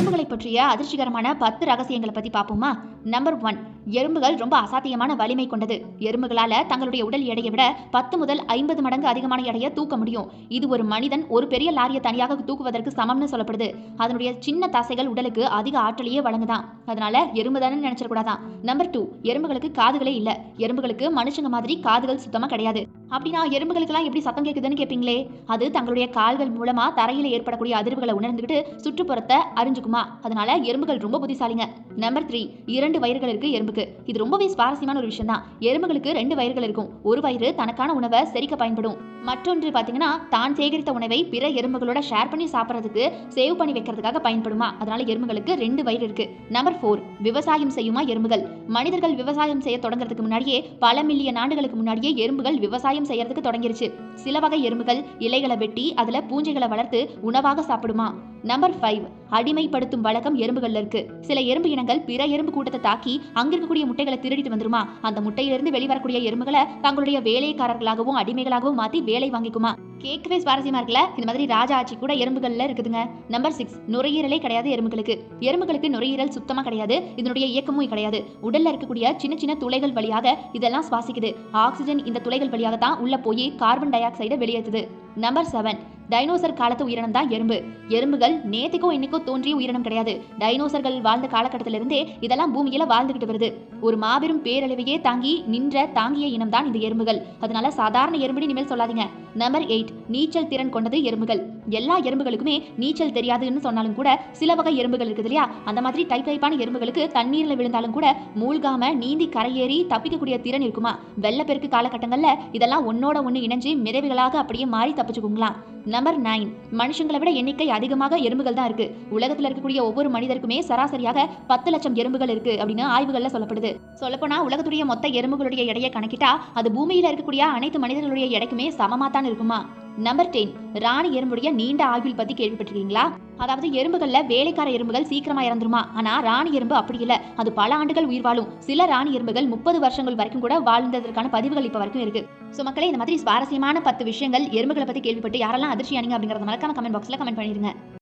எறும்புகளை பற்றிய அதிர்ச்சிகரமான 10 ரகசியங்களை பத்தி பார்ப்போமா? நம்பர் 1, எறும்புகள் ரொம்ப அசாத்தியமான வலிமை கொண்டது. எறும்புகளால தங்களுடைய உடல் எடையை விட 10 முதல் 50 மடங்கு அதிகமான எடையை தூக்க முடியும். இது ஒரு மனிதன் ஒரு பெரிய லாரியை தனியாக தூக்குவதற்கு சமம்னு சொல்லப்படுது. அதனுடைய சின்ன தசைகள் உடலுக்கு அதிக ஆற்றலையே வழங்குதான். அதனால எறும்பு தானே நினைச்சிடக்கூடாதான். நம்பர் 2, எறும்புகளுக்கு காதுகளே இல்ல. எறும்புகளுக்கு மனுஷங்க மாதிரி காதுகள் சுத்தமா கிடையாது. அப்படின்னா எறும்புகளுக்கெல்லாம் எப்படி சத்தம் கேட்குதுன்னு கேட்பீங்களே? அது தங்களுடைய கால்கள் மூலமா தரையில ஏற்படக்கூடிய அதிர்வுகளை உணர்ந்துகிட்டு சுற்றுப்புறத்தை அறிஞ்சுக்குமா. அதனால எறும்புகள் ரொம்ப புத்திசாலிங்க. நம்பர் 3, 2 வயிறுகள் இருக்கு எறும்புக்கு. இது ரொம்பவே சுவாரஸ்யமான ஒரு விஷயம் தான். எறும்புகளுக்கு 2 வயிறுகள் இருக்கும். ஒரு வயிறு தனக்கான உணவை செரிக்க பயன்படும். மற்றொன்று பாத்தீங்கன்னா தான் சேகரித்த உணவை பிற எறும்புகளோட ஷேர் பண்ணி சாப்பிட்றதுக்கு சேவ் பண்ணி வைக்கிறதுக்காக பயன்படுமா. அதனால எறும்புகளுக்கு 2 வயிறு இருக்கு. நம்பர் 4, விவசாயம் செய்யுமா எறும்புகள். மனிதர்கள் விவசாயம் செய்ய தொடங்குறதுக்கு முன்னாடியே பல மில்லியன் ஆண்டுகளுக்கு முன்னாடியே எறும்புகள் விவசாயம் செய்யறதுக்கு தொடங்கிருச்சு. சில வகை எறும்புகள் இலைகளை வெட்டி அதுல பூஞ்சைகளை வளர்த்து உணவாக சாப்பிடுமா. நம்பர் 5, அடிமைப்படுத்தும் வழக்கம் எறும்புகள்ல இருக்கு. சில எறும்பு இனங்கள் பிற எறும்பு கூட்டத்தை தாக்கி அங்க இருக்கக்கூடிய முட்டைகளை திருடிட்டு வந்துருமா. அந்த முட்டையிலிருந்து வெளிவரக்கூடிய எறும்புகளை தங்களுடைய வேலைக்காரர்களாகவும் அடிமைகளாகவும் மாத்தி வேலை வாங்கிக்குமா. கேட்கவே சுவாரஸ்யமா இருக்குல்ல. இந்த மாதிரி ராஜா ஆட்சி கூட எறும்புகள்ல இருக்குதுங்க. நம்பர் 6, நுரையீரலே கிடையாது எறும்புகளுக்கு. எறும்புகளுக்கு நுரையீரல் சுத்தமா கிடையாது. இதனுடைய இயக்கமும் கிடையாது. உடல்ல இருக்கக்கூடிய சின்ன சின்ன துளைகள் வழியாக இதெல்லாம் சுவாசிக்குது. ஆக்சிஜன் இந்த துளைகள் வழியாக தான் உள்ள போய் கார்பன் டை ஆக்சைடை வெளியேற்றுது. நம்பர் 7, டைனோசர் காலத்து உயிரினம் தான் எறும்பு. எறும்புகள் நேத்திக்கோ இன்னைக்கோ தோன்றிய உயிரினம் கிடையாது. டைனோசர்கள் வாழ்ந்த காலகட்டத்திலிருந்தே இதெல்லாம் பூமியில வாழ்ந்துகிட்டு வருது. ஒரு மாபெரும் பேரழிவையே தாங்கிய இனம் தான் இந்த எறும்புகள். அதனால சாதாரண எறும்புன்னு இனிமேல் சொல்லாதீங்க. நம்பர் 8, நீச்சல் திறன் கொண்டது எறும்புகள். எல்லா எறும்புகளுக்குமே நீச்சல் தெரியாதுன்னு சொன்னாலும் கூட சில வகை எறும்புகள் இருக்குது இல்லையா, அந்த மாதிரி டைப்பான எறும்புகளுக்கு தண்ணீர்ல விழுந்தாலும் கூட மூழ்காம நீந்தி கரையேறி தப்பிக்கக்கூடிய திறன் இருக்குமா. வெள்ளப்பெருக்கு காலகட்டங்கள்ல இதெல்லாம் ஒன்னோட ஒண்ணு இணைஞ்சு மிதவைகளாக அப்படியே மாறி தப்பிச்சுக்குங்களாம். நம்பர் 9, மனுஷங்களை விட எண்ணிக்கை அதிகமாக எறும்புகள் தான் இருக்கு. உலகத்துல இருக்கக்கூடிய ஒவ்வொரு மனிதருக்குமே சராசரியாக 10 லட்சம் எறும்புகள் இருக்கு அப்படின்னு ஆய்வுகள்ல சொல்லப்படுது. சொல்லப்போனா உலகத்துடைய மொத்த எறும்புகளுடைய எடையை கணக்கிட்டா அது பூமியில இருக்கக்கூடிய அனைத்து மனிதர்களுடைய எடைக்குமே சமமா தான் இருக்குமா. நம்பர் 10, ராணி எறும்புடைய நீண்ட ஆயுள் பத்தி கேள்விப்பட்டிருக்கீங்களா? அதாவது எறும்புகள்ல வேலைக்கார எறும்புகள் சீக்கிரமா இறந்துருமா. ஆனா ராணி எறும்பு அப்படி இல்ல. அது பல ஆண்டுகள் உயிர் வாழும். சில ராணி எறும்புகள் 30 வருஷங்கள் வரைக்கும் கூட வாழ்ந்ததற்கான பதிவுகள் இப்ப வரைக்கும் இருக்கு. சோ மக்களே, இந்த மாதிரி சுவாரஸ்யமான 10 விஷயங்கள் எறும்புகளை பத்தி கேள்விப்பட்டு யாரெல்லாம் அதிர்ச்சியானீங்க அப்படிங்கறத மறக்காம கமெண்ட் பாக்ஸ்ல கமெண்ட் பண்ணிருங்க.